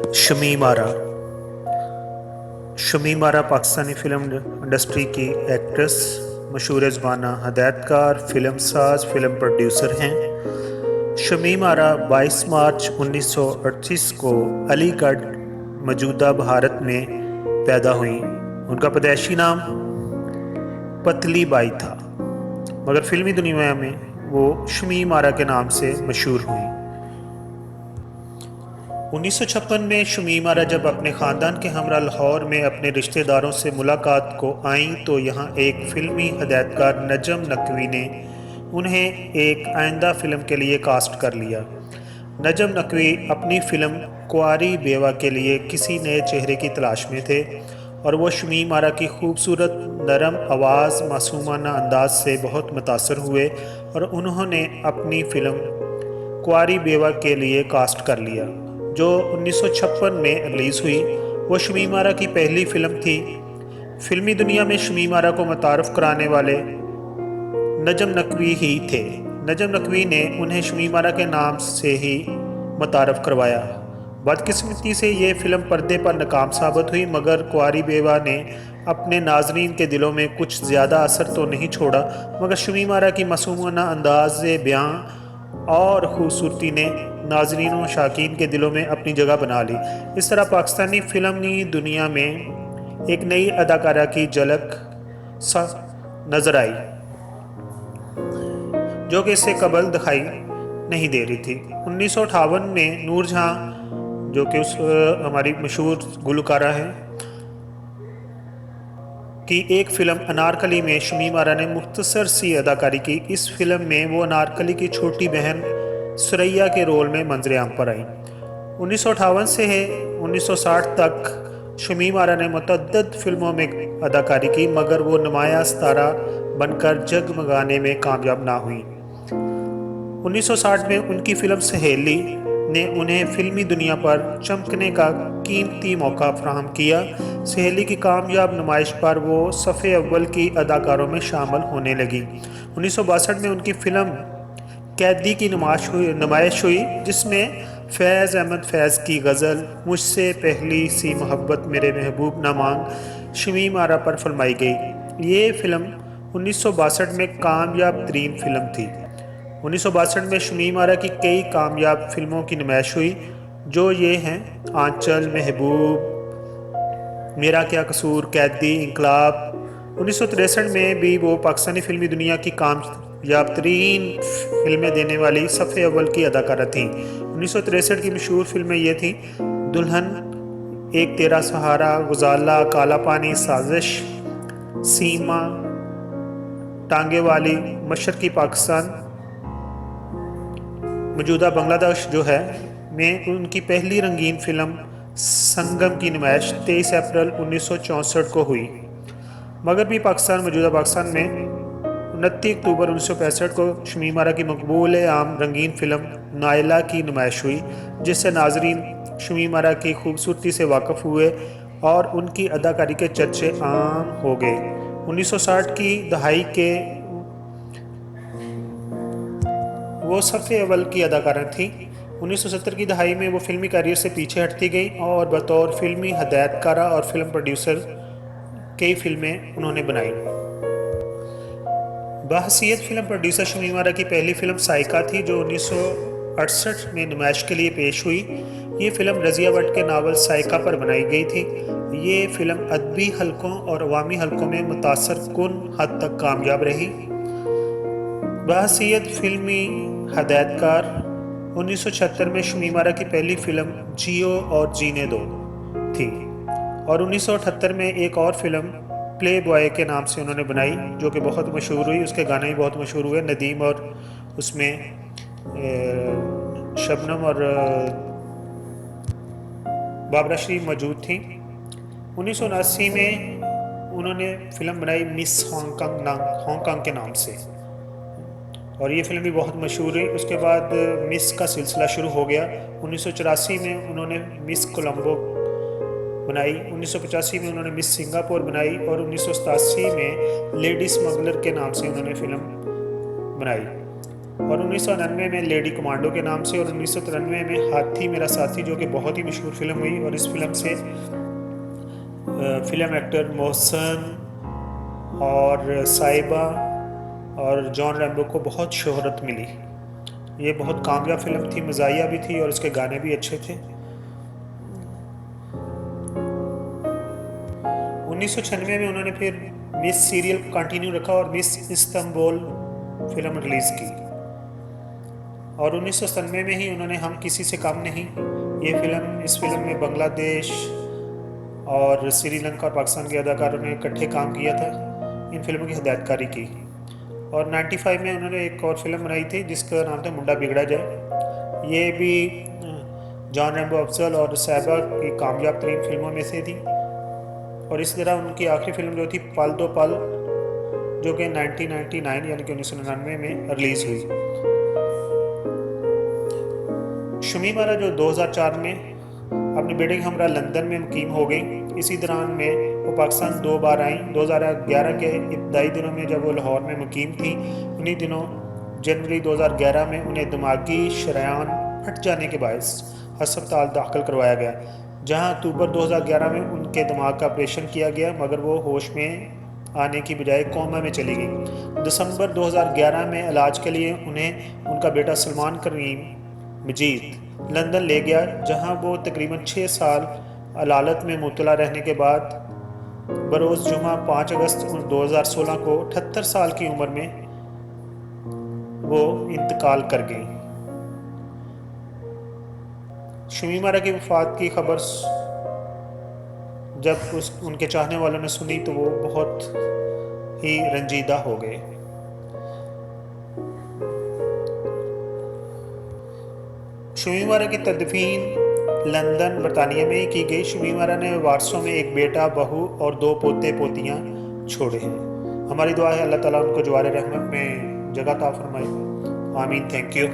शमीम आरा। शमीम आरा Pakistani film industry की actress, मशहूर ज़बाना हदायतकार, film साज, फ़िल्म प्रोड्यूसर हैं। शमीम आरा 22 मार्च 1938 को अलीगढ़ मौजूदा भारत में पैदा हुई। उनका पैदाइशी नाम पतली बाई था, मगर फ़िल्मी दुनिया में वो शमीम आरा के नाम से मशहूर हुई। 1956 में शमीम आरा जब अपने ख़ानदान के हमरा लाहौर में अपने रिश्तेदारों से मुलाकात को आईं तो यहाँ एक फ़िल्मी हदायतकार नजम नकवी ने उन्हें एक आइंदा फ़िल्म के लिए कास्ट कर लिया। नजम नकवी अपनी फ़िल्म कुंवारी बेवा के लिए किसी नए चेहरे की तलाश में थे और वो शमीम आरा की खूबसूरत नरम आवाज़, मासूमाना अंदाज से बहुत मुतासर हुए और उन्होंने अपनी फ़िल्म कुंवारी बेवा के लिए कास्ट कर लिया, जो 1956 में रिलीज़ हुई। वो शमीम आरा की पहली फ़िल्म थी। फ़िल्मी दुनिया में शमीम आरा को मुतारफ़ कराने वाले नजम नकवी ही थे। नजम नकवी ने उन्हें शमीम आरा के नाम से ही मुतारफ़ करवाया। बदकिस्मती से ये फ़िल्म पर्दे पर नाकाम साबित हुई, मगर कुंवारी बेवा ने अपने नाजरीन के दिलों में कुछ ज़्यादा असर तो नहीं छोड़ा, मगर शमीम आरा की मासूमाना अंदाज़ बयां और ख़ूबसूरती ने नाज़रीन व शाकीन के दिलों में अपनी जगह बना ली। इस तरह पाकिस्तानी फ़िल्मी दुनिया में एक नई अदाकारा की झलक सा नज़र आई, जो कि इससे कबल दिखाई नहीं दे रही थी। 1958 में नूरजहां, जो कि उस हमारी मशहूर गुलकारा हैं, की एक फ़िल्म अनारकली में शमीम आरा ने मुख्तसर सी अदाकारी की। इस फ़िल्म में वो अनारकली की छोटी बहन सुरैया के रोल में मंजर-ए-आम पर आईं। 1958 से 1960 तक शमीम आरा ने मुतअद्दिद फ़िल्मों में अदाकारी की, मगर वो नुमायाँ सितारा बनकर जगमगाने में कामयाब ना हुईं। 1960 में उनकी फ़िल्म सहेली ने उन्हें फ़िल्मी दुनिया पर चमकने का कीमती मौका फराहम किया। सहेली की कामयाब नुमाइश पर वो सफ़े अव्वल की अदाकारों में शामिल होने लगी। 1962 में उनकी फ़िल्म कैदी की नुमाइश हुई, जिसमें फैज़ अहमद फैज़ की गज़ल मुझसे पहली सी मोहब्बत मेरे महबूब ना मांग शमीम आरा पर फिल्माई गई। ये फ़िल्म 1962 में कामयाब तरीन फ़िल्म थी। 1962 में शमीम आरा की कई कामयाब फ़िल्मों की नुमाइश हुई, जो ये हैं: आंचल, महबूब, मेरा क्या कसूर, कैदी, इंकलाब। 1963 में भी वो पाकिस्तानी फ़िल्मी दुनिया की कामयाब तरीन फ़िल्में देने वाली सफ़े अव्वल की अदाकारा थीं। 1963 की मशहूर फ़िल्में ये थीं: दुल्हन, एक तेरा सहारा, गुजाला, काला पानी, साजिश, सीमा, टांगे वाली, मशरक़ी पाकिस्तान, मौजूदा बांग्लादेश जो है, में उनकी पहली रंगीन फ़िल्म संगम की नुमाइश 23 अप्रैल 1964 को हुई। मगर भी पाकिस्तान, मौजूदा पाकिस्तान में 29 अक्टूबर 1965 को शमीम आरा की मकबूल आम रंगीन फ़िल्म नायला की नुमाइश हुई, जिससे नाजरीन शमीम आरा की खूबसूरती से वाकिफ़ हुए और उनकी अदाकारी के चर्चे आम हो गए। 1960 की दहाई के वो सफ़े अव्वल की अदाकारा थीं। 1970 की दहाई में वो फ़िल्मी करियर से पीछे हटती गई और बतौर फ़िल्मी हदायतकारा और फ़िल्म प्रोड्यूसर कई फ़िल्में उन्होंने बनाई। बहसीयत फ़िल्म प्रोड्यूसर शमीम आरा की पहली फ़िल्म साइका थी, जो 1968 में नुमाइश के लिए पेश हुई। ये फ़िल्म रज़िया भट्ट के नावल साइका पर बनाई गई थी। ये फ़िल्म अदबी हलकों और अवामी हलकों में मुतासर कुन हद तक कामयाब रही। बहसीयत फ़िल्मी हदायतकार 1976 में शमीम आरा की पहली फ़िल्म जियो और जीने दो थी और 1978 में एक और फ़िल्म प्ले बॉय के नाम से उन्होंने बनाई, जो कि बहुत मशहूर हुई। उसके गाने भी बहुत मशहूर हुए। नदीम और उसमें शबनम और बाबरा शरीफ मौजूद थी। 1979 में उन्होंने फ़िल्म बनाई मिस हांगकांग के नाम से, और ये फ़िल्म भी बहुत मशहूर हुई। उसके बाद मिस का सिलसिला शुरू हो गया। 1984 में उन्होंने मिस कोलंबो बनाई, 1985 में उन्होंने मिस सिंगापुर बनाई और 1987 में लेडी स्मगलर के नाम से उन्होंने फ़िल्म बनाई। اور 1999 میں لیڈی کمانڈو کے نام سے، اور 1993 میں ہاتھی میرا ساتھی، جو کہ بہت ہی مشہور فلم ہوئی، اور اس فلم سے فلم ایکٹر محسن اور صاحبہ اور جان ریمبو کو بہت شہرت ملی۔ یہ بہت کامیاب فلم تھی، مزاحیہ بھی تھی اور اس کے گانے بھی اچھے تھے۔ 1996 میں انہوں نے پھر مس سیریل کنٹینیو رکھا اور مس استنبول فلم ریلیز کی، اور 1997 میں ہی انہوں نے ہم کسی سے کم نہیں، اس فلم میں بنگلہ دیش اور سری لنکا اور پاکستان کے اداکاروں نے اکٹھے کام کیا تھا، ان فلموں کی ہدایت کاری کی۔ اور 95 میں انہوں نے ایک اور فلم بنائی تھی جس کا نام تھا منڈا بگڑا جائے، یہ بھی جان ریمبو افضل اور صاحبہ کی کامیاب ترین فلموں میں سے تھی۔ اور اس طرح ان کی آخری فلم جو تھی پل دو پل، جو کہ 1999 یعنی کہ 1999 میں ریلیز ہوئی۔ شمیم ارا جو 2004 میں اپنے بیٹے کے ہمراہ لندن میں مقیم ہو گئی، اسی دوران میں وہ پاکستان 2 بار آئیں۔ 2011 کے ابتدائی دنوں میں جب وہ لاہور میں مقیم تھیں، انہی دنوں جنوری 2011 میں انہیں دماغی شریان پھٹ جانے کے باعث ہسپتال داخل کروایا گیا، جہاں اکتوبر 2011 میں ان کے دماغ کا آپریشن کیا گیا، مگر وہ ہوش میں آنے کی بجائے کوما میں چلی گئی۔ دسمبر 2011 میں علاج کے لیے انہیں ان کا بیٹا سلمان کریم مجید لندن لے گیا، جہاں وہ تقریباً 6 سال علالت میں مبتلا رہنے کے بعد بروز جمعہ 5 اگست 2016 کو 78 سال کی عمر میں وہ انتقال کر گئیں۔ شمیم ارا کی وفات کی خبر جب ان کے چاہنے والوں نے سنی تو وہ بہت ہی رنجیدہ ہو گئے۔ شمیم ارا کی تدفین لندن برطانیہ میں ہی کی گئی۔ شمیم ارا نے وارثوں میں ایک بیٹا، بہو اور 2 پوتے پوتیاں چھوڑے ہیں۔ ہماری دعا ہے اللہ تعالیٰ ان کو جوار رحمت میں جگہ عطا فرمائے، آمین۔ Thank you.